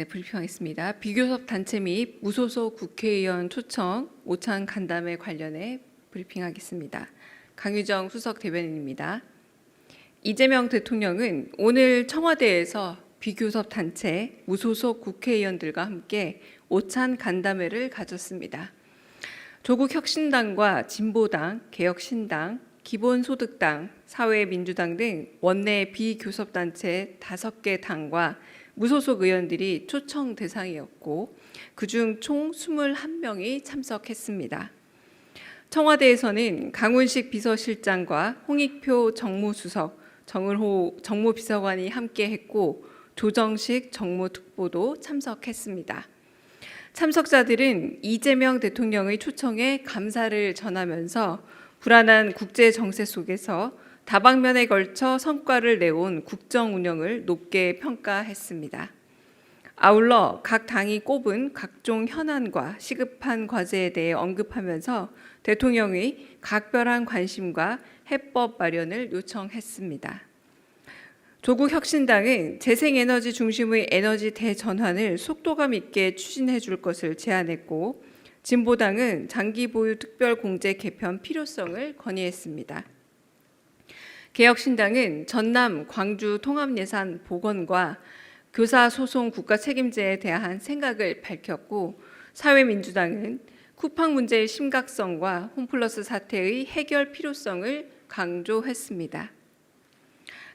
네, 불평하겠습니다. 비교섭 단체 및 무소속 국회의원 초청 오찬 간담회 관련해 브리핑하겠습니다. 강유정 수석 대변인입니다. 이재명 대통령은 오늘 청와대에서 비교섭 단체 무소속 국회의원들과 함께 오찬 간담회를 가졌습니다. 조국 혁신당과 진보당, 개혁신당, 기본소득당, 사회민주당 등 원내 비교섭 단체 5개 당과 무소속 의원들이 초청 대상이었고 그중 총 21명이 참석했습니다. 청와대에서는 강훈식 비서실장과 홍익표 정무수석, 정을호 정무비서관이 함께했고 조정식 정무특보도 참석했습니다. 참석자들은 이재명 대통령의 초청에 감사를 전하면서 불안한 국제 정세 속에서 다방면에 걸쳐 성과를 내온 국정 운영을 높게 평가했습니다. 아울러 각 당이 꼽은 각종 현안과 시급한 과제에 대해 언급하면서 대통령의 각별한 관심과 해법 마련을 요청했습니다. 조국 혁신당은 재생에너지 중심의 에너지 대전환을 속도감 있게 추진해 줄 것을 제안했고 진보당은 장기 보유 특별공제 개편 필요성을 건의했습니다. 개혁신당은 전남, 광주 통합예산 복원과 교사 소송 국가 책임제에 대한 생각을 밝혔고 사회민주당은 쿠팡 문제의 심각성과 홈플러스 사태의 해결 필요성을 강조했습니다.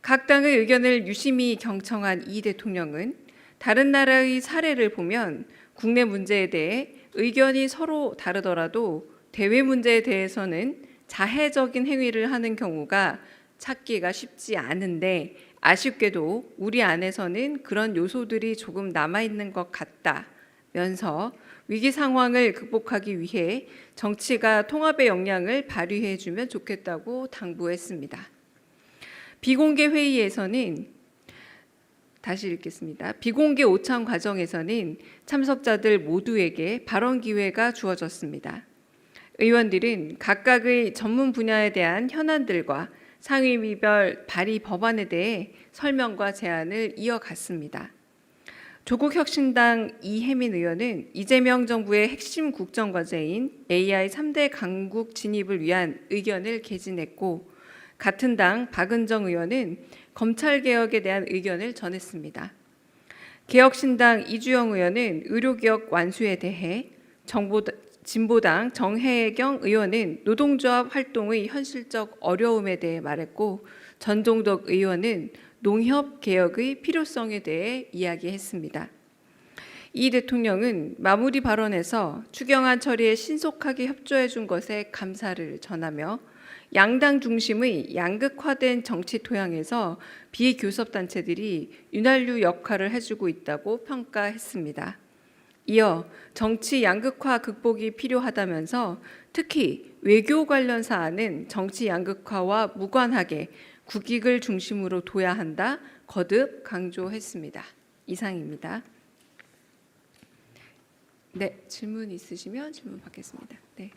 각 당의 의견을 유심히 경청한 이 대통령은 다른 나라의 사례를 보면 국내 문제에 대해 의견이 서로 다르더라도 대외 문제에 대해서는 자해적인 행위를 하는 경우가 찾기가 쉽지 않은데 아쉽게도 우리 안에서는 그런 요소들이 조금 남아있는 것 같다면서 위기 상황을 극복하기 위해 정치가 통합의 역량을 발휘해주면 좋겠다고 당부했습니다. 비공개 회의에서는 다시 읽겠습니다. 비공개 오찬 과정에서는 참석자들 모두에게 발언 기회가 주어졌습니다. 의원들은 각각의 전문 분야에 대한 현안들과 상임위별 발의 법안에 대해 설명과 제안을 이어갔습니다. 조국 혁신당 이혜민 의원은 이재명 정부의 핵심 국정과제인 AI 3대 강국 진입을 위한 의견을 개진했고 같은 당 박은정 의원은 검찰개혁에 대한 의견을 전했습니다. 개혁신당 이주영 의원은 의료개혁 완수에 대해 진보당 정혜경 의원은 노동조합 활동의 현실적 어려움에 대해 말했고 전종덕 의원은 농협 개혁의 필요성에 대해 이야기했습니다. 이 대통령은 마무리 발언에서 추경안 처리에 신속하게 협조해 준 것에 감사를 전하며 양당 중심의 양극화된 정치 토양에서 비교섭단체들이 윤활유 역할을 해주고 있다고 평가했습니다. 이어 정치 양극화 극복이 필요하다면서 특히 외교 관련 사안은 정치 양극화와 무관하게 국익을 중심으로 둬야 한다 거듭 강조했습니다. 이상입니다. 네, 질문 있으시면 질문 받겠습니다. 네.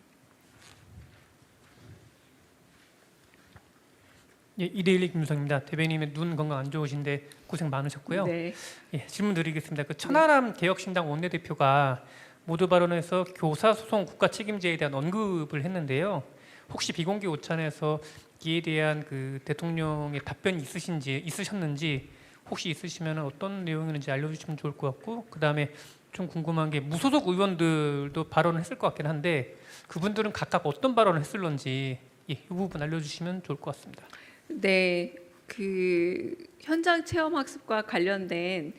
예, 이데일리 김유성입니다. 대변인의 눈 건강 안 좋으신데 고생 많으셨고요. 네. 예, 질문 드리겠습니다. 그 천하람 개혁신당 원내대표가 모두 발언에서 교사 소송 국가 책임제에 대한 언급을 했는데요. 혹시 비공개 오찬에서 이에 대한 그 대통령의 답변이 있으셨는지 혹시 있으시면 어떤 내용이었는지 알려주시면 좋을 것 같고 그 다음에 좀 궁금한 게 무소속 의원들도 발언을 했을 것 같긴 한데 그분들은 각각 어떤 발언을 했을런지 이 부분 알려주시면 좋을 것 같습니다. 네, 그 현장 체험 학습과 관련된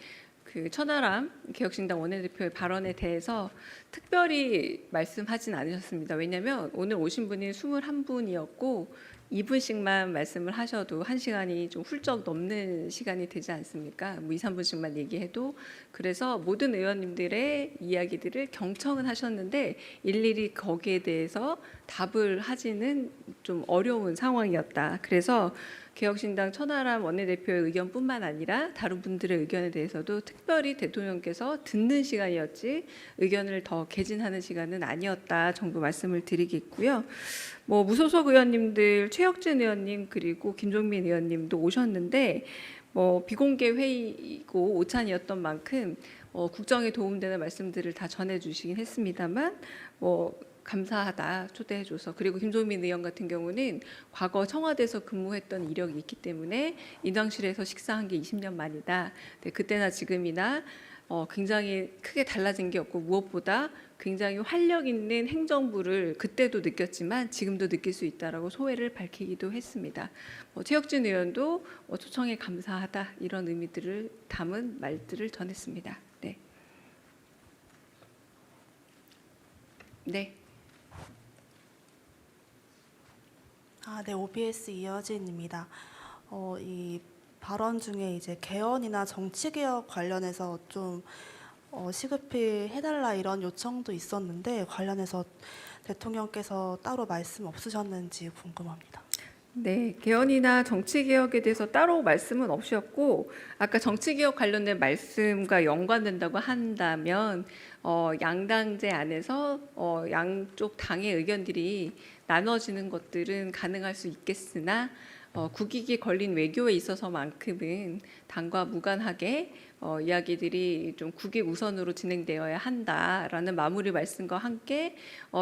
그 천하람 개혁신당 원내대표의 발언에 대해서 특별히 말씀하진 않으셨습니다. 왜냐하면 오늘 오신 분이 21분이었고 2분씩만 말씀을 하셔도 1시간이 좀 훌쩍 넘는 시간이 되지 않습니까? 뭐 2, 3분씩만 얘기해도. 그래서 모든 의원님들의 이야기들을 경청은 하셨는데 일일이 거기에 대해서 답을 하지는 좀 어려운 상황이었다. 그래서 개혁신당 천하람 원내대표의 의견뿐만 아니라 다른 분들의 의견에 대해서도 특별히 대통령께서 듣는 시간이었지 의견을 더 개진하는 시간은 아니었다 정도 말씀을 드리겠고요. 뭐 무소속 의원님들 최혁진 의원님 그리고 김종민 의원님도 오셨는데 뭐 비공개 회의고 오찬이었던 만큼 국정에 도움되는 말씀들을 다 전해주시긴 했습니다만 감사하다 초대해줘서. 그리고 김종민 의원 같은 경우는 과거 청와대에서 근무했던 이력이 있기 때문에 인왕실에서 식사한 게 20년 만이다. 네, 그때나 지금이나 굉장히 크게 달라진 게 없고 무엇보다 굉장히 활력 있는 행정부를 그때도 느꼈지만 지금도 느낄 수 있다라고 소회를 밝히기도 했습니다. 최혁진 의원도 초청에 감사하다 이런 의미들을 담은 말들을 전했습니다. 네. 네. 네, OBS 이여진입니다. 이 발언 중에 이제 개헌이나 정치개혁 관련해서 좀 시급히 해달라 이런 요청도 있었는데 관련해서 대통령께서 따로 말씀 없으셨는지 궁금합니다. 네, 개헌이나 정치개혁에 대해서 따로 말씀은 없으셨고 아까 정치개혁 관련된 말씀과 연관된다고 한다면 양당제 안에서 양쪽 당의 의견들이 나눠지는 것들은 가능할 수 있겠으나 국익이 걸린 외교에 있어서만큼은 당과 무관하게 이야기들이 좀 국익 우선으로 진행되어야 한다라는 마무리 말씀과 함께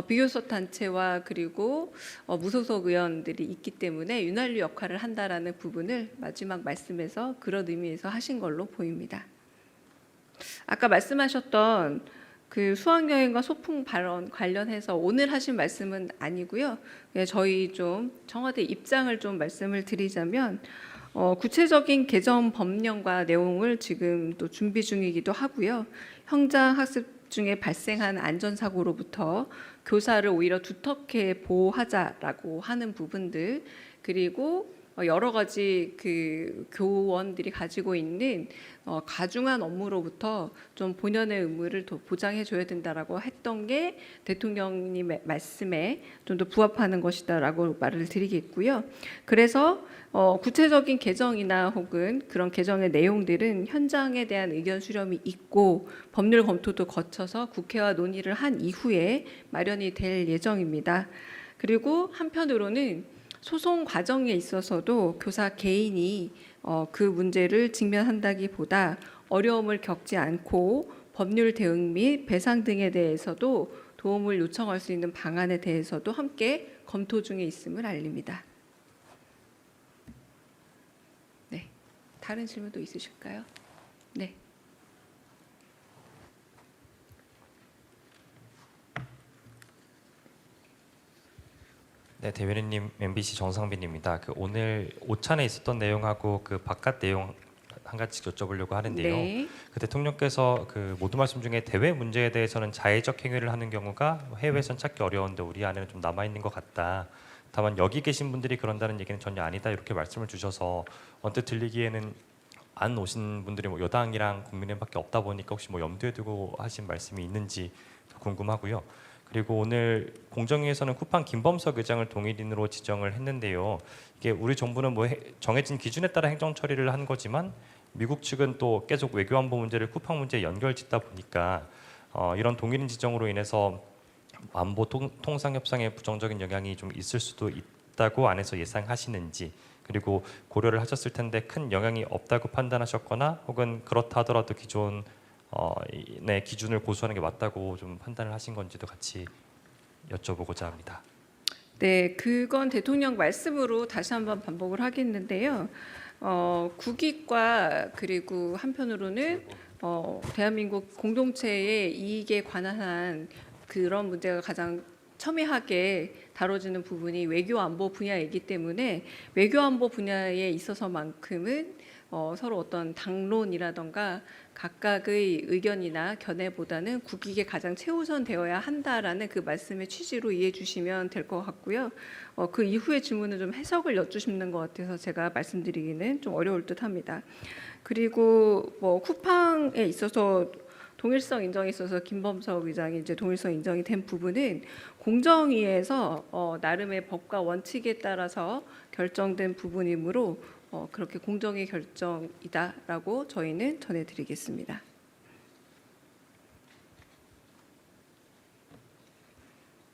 비교섭 단체와 그리고 무소속 의원들이 있기 때문에 윤활유 역할을 한다라는 부분을 마지막 말씀에서 그런 의미에서 하신 걸로 보입니다. 아까 말씀하셨던 그 수학여행과 소풍 발언 관련해서 오늘 하신 말씀은 아니고요. 저희 좀 청와대 입장을 좀 말씀을 드리자면 구체적인 개정 법령과 내용을 지금 또 준비 중이기도 하고요. 현장 학습 중에 발생한 안전사고로부터 교사를 오히려 두텁게 보호하자라고 하는 부분들 그리고 여러 가지 그 교원들이 가지고 있는 가중한 업무로부터 좀 본연의 의무를 더 보장해 줘야 된다라고 했던 게 대통령님 말씀에 좀 더 부합하는 것이다라고 말을 드리겠고요. 그래서 구체적인 개정이나 혹은 그런 개정의 내용들은 현장에 대한 의견 수렴이 있고 법률 검토도 거쳐서 국회와 논의를 한 이후에 마련이 될 예정입니다. 그리고 한편으로는 소송 과정에 있어서도 교사 개인이 그 문제를 직면한다기보다 어려움을 겪지 않고 법률 대응 및 배상 등에 대해서도 도움을 요청할 수 있는 방안에 대해서도 함께 검토 중에 있음을 알립니다. 네, 다른 질문도 있으실까요? 네. 네, 대변인님, MBC 정상빈입니다. 오늘 오찬에 있었던 내용하고 그 바깥 내용 한 가지씩 여쭤보려고 하는데요. 네. 그 대통령께서 그 모두 말씀 중에 대외 문제에 대해서는 자의적 행위를 하는 경우가 해외에선 찾기 어려운데 우리 안에는 좀 남아 있는 것 같다. 다만 여기 계신 분들이 그런다는 얘기는 전혀 아니다 이렇게 말씀을 주셔서 언뜻 들리기에는 안 오신 분들이 여당이랑 국민의힘밖에 없다 보니까 혹시 염두에 두고 하신 말씀이 있는지 궁금하고요. 그리고 오늘 공정위에서는 쿠팡 김범석 의장을 동일인으로 지정을 했는데요. 이게 우리 정부는 정해진 기준에 따라 행정 처리를 한 거지만 미국 측은 또 계속 외교안보 문제를 쿠팡 문제에 연결짓다 보니까 이런 동일인 지정으로 인해서 안보 통상 협상에 부정적인 영향이 좀 있을 수도 있다고 안에서 예상하시는지 그리고 고려를 하셨을 텐데 큰 영향이 없다고 판단하셨거나 혹은 그렇다 하더라도 기존 네, 기준을 고수하는 게 맞다고 좀 판단을 하신 건지도 같이 여쭤보고자 합니다. 네, 그건 대통령 말씀으로 다시 한번 반복을 하겠는데요. 국익과 그리고 한편으로는 대한민국 공동체의 이익에 관한 그런 문제가 가장 첨예하게 다뤄지는 부분이 외교안보 분야이기 때문에 외교안보 분야에 있어서만큼은 서로 어떤 당론이라던가 각각의 의견이나 견해보다는 국익에 가장 최우선되어야 한다라는 그 말씀의 취지로 이해해 주시면 될 것 같고요. 그 이후의 질문은 좀 해석을 여쭈시는 것 같아서 제가 말씀드리기는 좀 어려울 듯합니다. 그리고 쿠팡에 있어서 동일성 인정에 있어서 김범석 의장이 이제 동일성 인정이 된 부분은 공정위에서 나름의 법과 원칙에 따라서 결정된 부분이므로 그렇게 공정의 결정이다라고 저희는 전해드리겠습니다.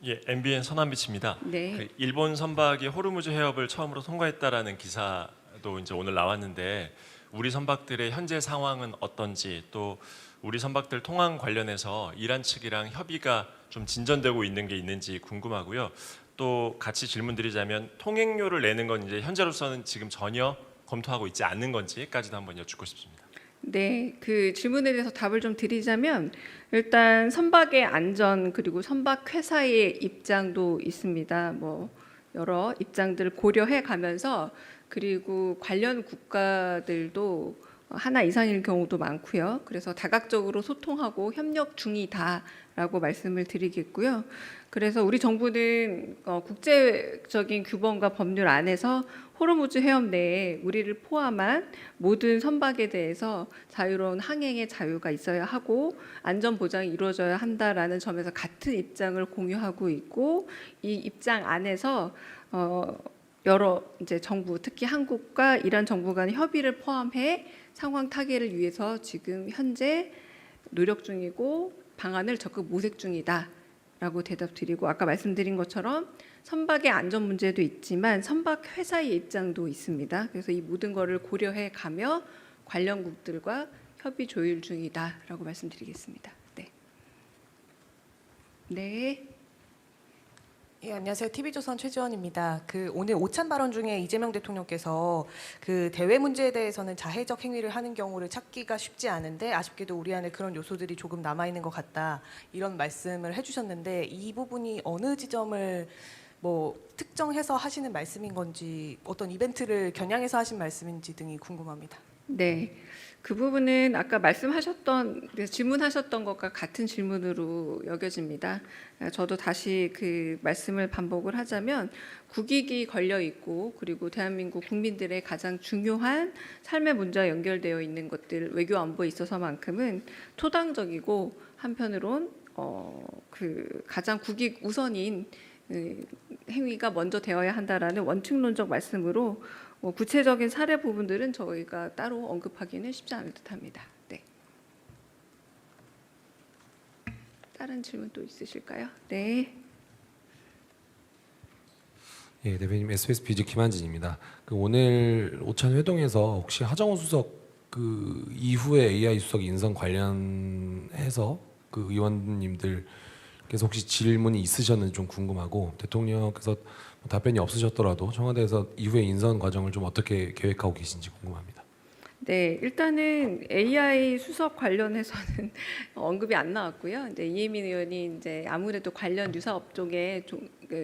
예, MBN 서남빛입니다. 네. 일본 선박이 호르무즈 해협을 처음으로 통과했다라는 기사도 이제 오늘 나왔는데 우리 선박들의 현재 상황은 어떤지, 또 우리 선박들 통항 관련해서 이란 측이랑 협의가 좀 진전되고 있는 게 있는지 궁금하고요. 또 같이 질문드리자면 통행료를 내는 건 이제 현재로서는 지금 전혀 검토하고 있지 않는 건지까지도 한번 여쭙고 싶습니다. 네, 그 질문에 대해서 답을 좀 드리자면 일단 선박의 안전 그리고 선박 회사의 입장도 있습니다. 뭐 여러 입장들을 고려해 가면서 그리고 관련 국가들도 하나 이상일 경우도 많고요. 그래서 다각적으로 소통하고 협력 중이다라고 말씀을 드리겠고요. 그래서 우리 정부는 국제적인 규범과 법률 안에서 호르무즈 해협 내에 우리를 포함한 모든 선박에 대해서 자유로운 항행의 자유가 있어야 하고 안전 보장이 이루어져야 한다라는 점에서 같은 입장을 공유하고 있고 이 입장 안에서 여러 이제 정부 특히 한국과 이란 정부 간의 협의를 포함해 상황 타개를 위해서 지금 현재 노력 중이고 방안을 적극 모색 중이다라고 대답드리고 아까 말씀드린 것처럼 선박의 안전 문제도 있지만 선박 회사의 입장도 있습니다. 그래서 이 모든 것을 고려해 가며 관련국들과 협의 조율 중이다라고 말씀드리겠습니다. 네. 네. 예, 안녕하세요. TV조선 최지원입니다. 오늘 오찬 발언 중에 이재명 대통령께서 대외 문제에 대해서는 자해적 행위를 하는 경우를 찾기가 쉽지 않은데 아쉽게도 우리 안에 그런 요소들이 조금 남아 있는 것 같다. 이런 말씀을 해주셨는데 이 부분이 어느 지점을 특정해서 하시는 말씀인 건지 어떤 이벤트를 겨냥해서 하신 말씀인지 등이 궁금합니다. 네. 그 부분은 아까 말씀하셨던 질문하셨던 것과 같은 질문으로 여겨집니다. 저도 다시 그 말씀을 반복을 하자면 국익이 걸려 있고 그리고 대한민국 국민들의 가장 중요한 삶의 문제와 연결되어 있는 것들 외교 안보에 있어서만큼은 초당적이고 한편으론 그 가장 국익 우선인 행위가 먼저 되어야 한다라는 원칙론적 말씀으로 구체적인 사례 부분들은 저희가 따로 언급하기는 쉽지 않을 듯합니다. 네. 다른 질문 또 있으실까요? 네. 예, 대표님 SBS 비즈 김한진입니다. 오늘 오찬 회동에서 혹시 하정우 수석 이후에 AI 수석 인선 관련해서 의원님들께서 혹시 질문이 있으셨는지 좀 궁금하고 대통령께서 답변이 없으셨더라도 청와대에서 이후의 인선 과정을 좀 어떻게 계획하고 계신지 궁금합니다. 네, 일단은 AI 수석 관련해서는 언급이 안 나왔고요. 이제 이혜민 의원이 이제 아무래도 관련 유사 업종에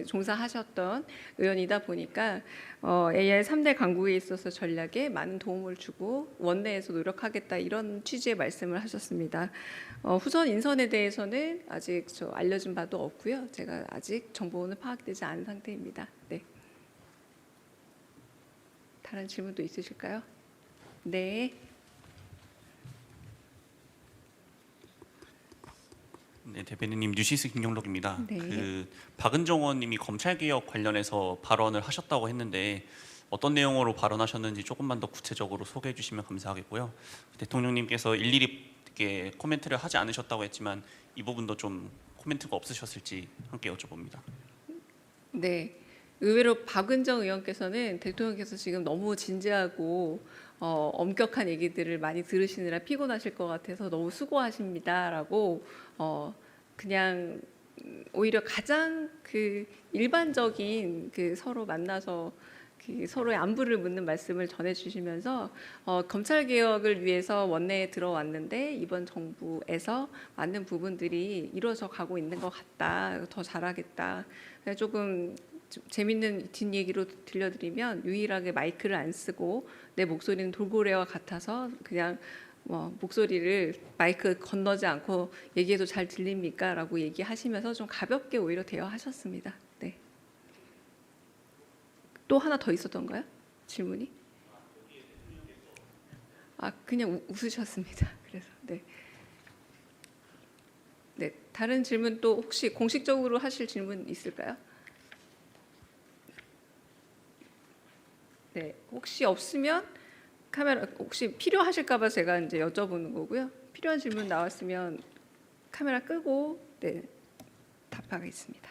종사하셨던 의원이다 보니까 AI 3대 강국에 있어서 전략에 많은 도움을 주고 원내에서 노력하겠다 이런 취지의 말씀을 하셨습니다. 후선 인선에 대해서는 아직 알려진 바도 없고요. 제가 아직 정보는 파악되지 않은 상태입니다. 네. 다른 질문도 있으실까요? 네. 네, 대변인님 뉴시스 김경록입니다. 네. 박은정 의원님이 검찰개혁 관련해서 발언을 하셨다고 했는데 어떤 내용으로 발언하셨는지 조금만 더 구체적으로 소개해 주시면 감사하겠고요. 대통령님께서 일일이 이렇게 코멘트를 하지 않으셨다고 했지만 이 부분도 좀 코멘트가 없으셨을지 함께 여쭤봅니다. 네. 의외로 박은정 의원께서는 대통령께서 지금 너무 진지하고 엄격한 얘기들을 많이 들으시느라 피곤하실 것 같아서 너무 수고하십니다라고 그냥 오히려 가장 일반적인 서로 만나서 서로의 안부를 묻는 말씀을 전해주시면서 검찰 개혁을 위해서 원내에 들어왔는데 이번 정부에서 많은 부분들이 이루어져 가고 있는 것 같다. 더 잘하겠다. 조금 재밌는 뒷얘기로 들려드리면 유일하게 마이크를 안 쓰고 내 목소리는 돌고래와 같아서 그냥 목소리를 마이크 건너지 않고 얘기해도 잘 들립니까? 라고 얘기하시면서 좀 가볍게 오히려 대화하셨습니다. 네. 또 하나 더 있었던가요? 질문이? 그냥 웃으셨습니다. 그래서 네. 네. 다른 질문 또 혹시 공식적으로 하실 질문 있을까요? 네, 혹시 없으면 카메라 혹시 필요하실까봐 제가 이제 여쭤보는 거고요. 필요한 질문 나왔으면 카메라 끄고 네 답하겠습니다.